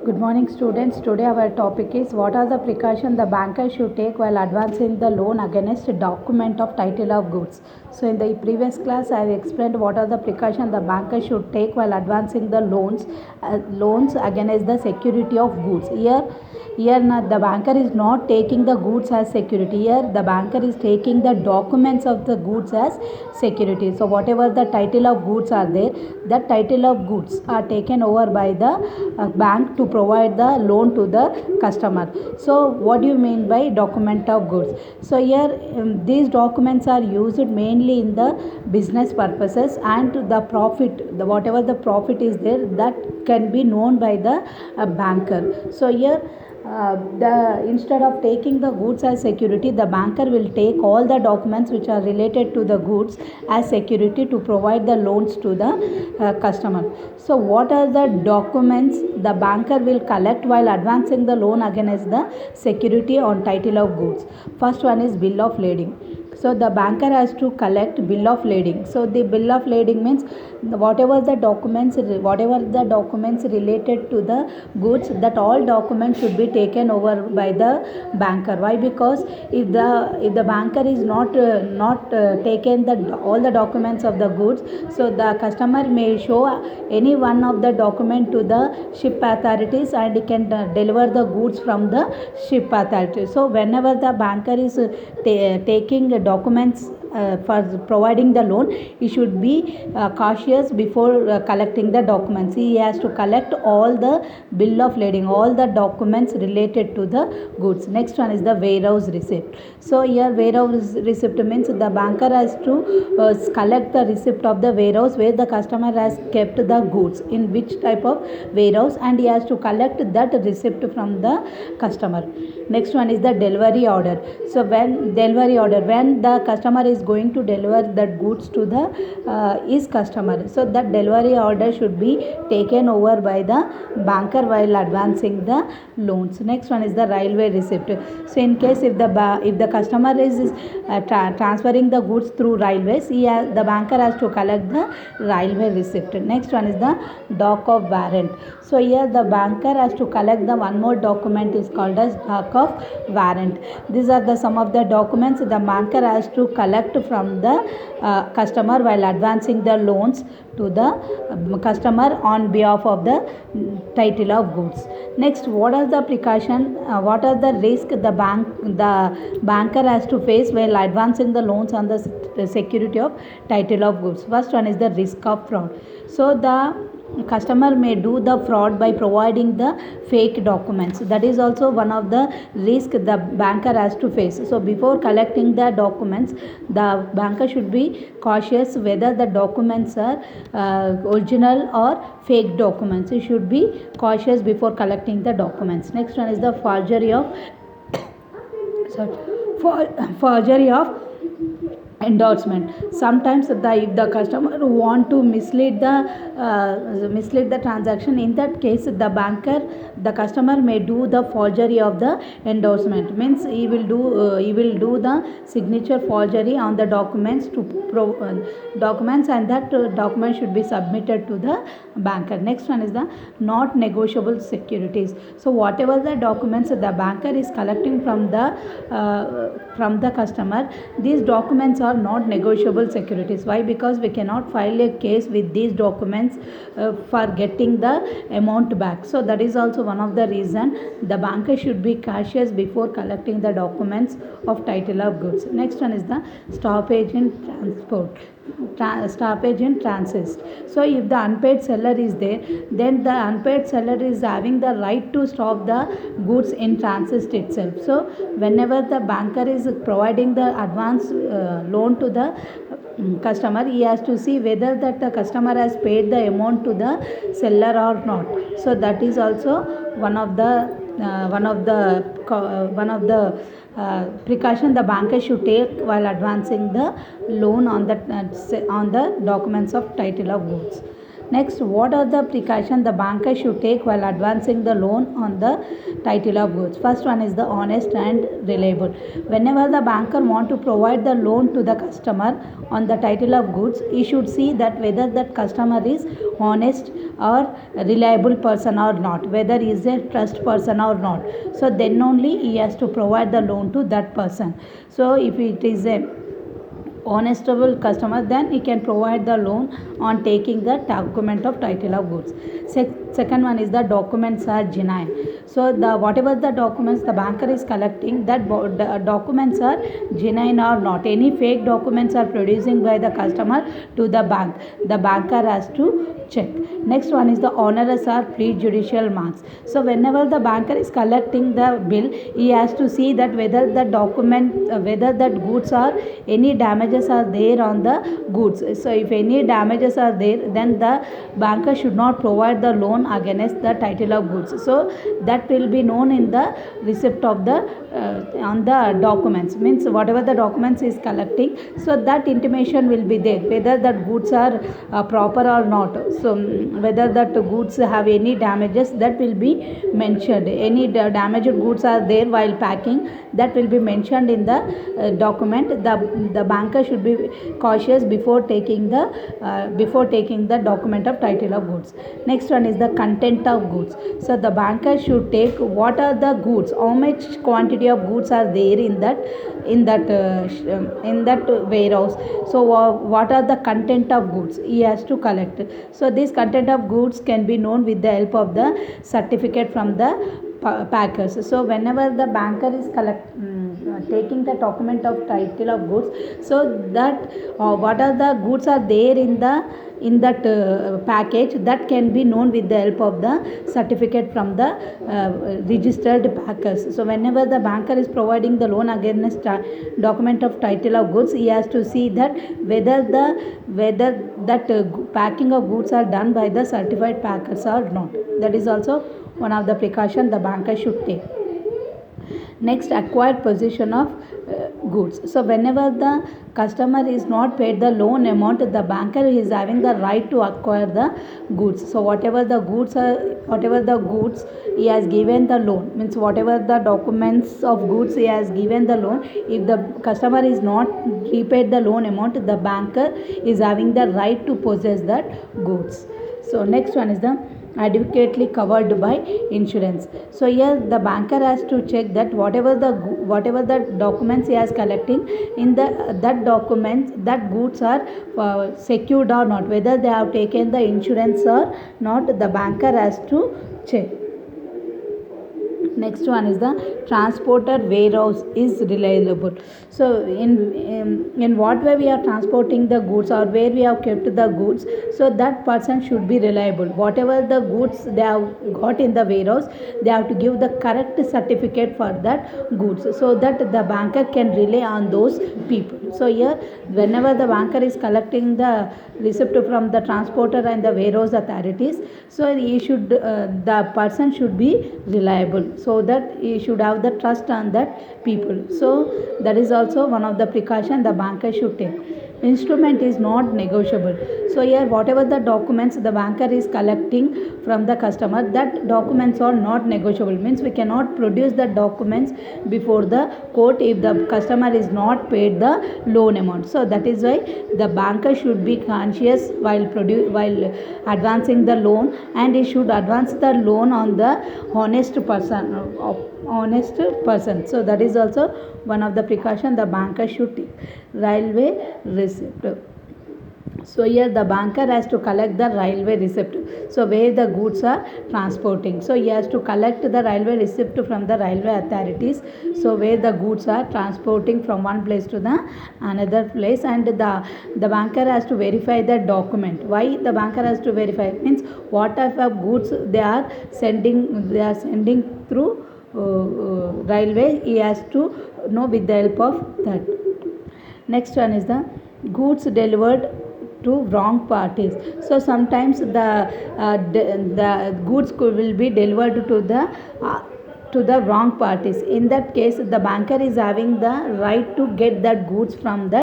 Good morning, students. Today our topic is what are the precautions the banker should take while advancing the loan against a document of title of goods. So in the previous class I have explained what are the precautions the banker should take while advancing the loans against the security of goods. Here the banker is not taking the goods as security. Here the banker is taking the documents of the goods as security. So whatever the title of goods are there, that title of goods are taken over by the bank to provide the loan to the customer. So what do you mean by document of goods? So here these documents are used mainly in the business purposes, and the profit, whatever the profit is there, that can be known by the banker. So here instead of taking the goods as security, the banker will take all the documents which are related to the goods as security to provide the loans to the customer. So what are the documents the banker will collect while advancing the loan against the security on title of goods? First one is bill of lading. So the banker has to collect bill of lading. So the bill of lading means whatever the documents related to the goods, that all documents should be taken over by the banker. Why? Because if the banker is not taken all the documents of the goods, so the customer may show any one of the document to the ship authorities, and he can deliver the goods from the ship authority. So whenever the banker is taking documents for providing the loan, he should be cautious before collecting the documents. He has to collect all the bill of lading, all the documents related to the goods. Next one is the warehouse receipt. So here warehouse receipt means the banker has to collect the receipt of the warehouse where the customer has kept the goods, in which type of warehouse, and he has to collect that receipt from the customer. Next one is the delivery order. So when the customer is going to deliver that goods to the his customer, so that delivery order should be taken over by the banker while advancing the loans. Next one is the railway receipt. So in case if the customer is transferring the goods through railways, the banker has to collect the railway receipt. Next one is the doc of warrant. So here the banker has to collect the one more document is called as doc of warrant. These are some of the documents the banker has to collect from the customer while advancing the loans to the customer on behalf of the title of goods. Next, what are the precaution? What are the risk the banker has to face while advancing the loans on the security of title of goods? First one is the risk of fraud. So the customer may do the fraud by providing the fake documents. That is also one of the risk the banker has to face. So before collecting the documents, the banker should be cautious whether the documents are original or fake documents. He should be cautious before collecting the documents. Next one is the forgery of endorsement. Sometimes if the customer want to mislead the transaction, in that case the customer may do the forgery of the endorsement. Means he will do the signature forgery on the documents and that document should be submitted to the banker. Next one is the not negotiable securities. So whatever the documents the banker is collecting from the customer, these documents are not negotiable securities. Why? Because we cannot file a case with these documents for getting the amount back. So that is also one of the reason the banker should be cautious before collecting the documents of title of goods. Next one is the stoppage in transit. So if the unpaid seller is there, then the unpaid seller is having the right to stop the goods in transit itself. So whenever the banker is providing the advance loan to the customer, he has to see whether that the customer has paid the amount to the seller or not. So that is also one of the precaution the banker should take while advancing the loan on the documents of title of goods. Next, what are the precautions the banker should take while advancing the loan on the title of goods? First one is the honest and reliable. Whenever the banker want to provide the loan to the customer on the title of goods, he should see that whether that customer is honest or reliable person or not, whether he is a trust person or not. So then only he has to provide the loan to that person. So if it is a honestable customer, then he can provide the loan on taking the document of title of goods. Second one is the documents are genuine. So the whatever the documents the banker is collecting, that documents are genuine or not. Any fake documents are producing by the customer to the bank, the banker has to check. Next one is the onerous or prejudicial marks. So whenever the banker is collecting the bill, he has to see that whether the document whether that goods are any damages are there on the goods. So if any damages are there, then the banker should not provide the loan against the title of goods. So that will be known in the receipt of the on the documents, means whatever the documents is collecting, so that intimation will be there whether that goods are proper or not. So whether that goods have any damages, that will be mentioned. Any damaged goods are there while packing, that will be mentioned in the document. The banker should be cautious before taking the document of title of goods. Next one is the content of goods. So the banker should take what are the goods, how much quantity of goods are there in that warehouse. So what are the content of goods he has to collect. So this content of goods can be known with the help of the certificate from the packers. So whenever the banker is taking the document of title of goods, so that what are the goods are there in that package, that can be known with the help of the certificate from the registered packers. So whenever the banker is providing the loan against document of title of goods, he has to see that whether that packing of goods are done by the certified packers or not. That is also one of the precautions the banker should take. Next, acquired possession of goods. So whenever the customer is not paid the loan amount, the banker is having the right to acquire the goods. So whatever the goods he has given the loan, means whatever the documents of goods he has given the loan, if the customer is not repaid the loan amount, the banker is having the right to possess that goods. So next one is the adequately covered by insurance. So here the banker has to check that whatever the documents he is collecting, in that documents, that goods are secured or not, whether they have taken the insurance or not, the banker has to check. Next one is the transporter warehouse is reliable. So in what way we are transporting the goods or where we have kept the goods, so that person should be reliable. Whatever the goods they have got in the warehouse, they have to give the correct certificate for that goods, so that the banker can rely on those people. So here whenever the banker is collecting the receipt from the transporter and the warehouse authorities, so he should the person should be reliable, so that he should have the trust on that people. So that is also one of the precaution the banker should take. Instrument is not negotiable. So here whatever the documents the banker is collecting from the customer, that documents are not negotiable, means we cannot produce the documents before the court if the customer is not paid the loan amount. So that is why the banker should be conscious while advancing the loan, and he should advance the loan on the honest person. So that is also one of the precaution the banker should take. Railway receipt. So here the banker has to collect the railway receipt, so where the goods are transporting. So he has to collect the railway receipt from the railway authorities, so where the goods are transporting from one place to the another place, and the banker has to verify the document. Why the banker has to verify? Means what type of goods they are sending through railway, he has to know with the help of that. Next one is the goods delivered to wrong parties. So sometimes the goods will be delivered to the wrong parties. In that case, the banker is having the right to get that goods from the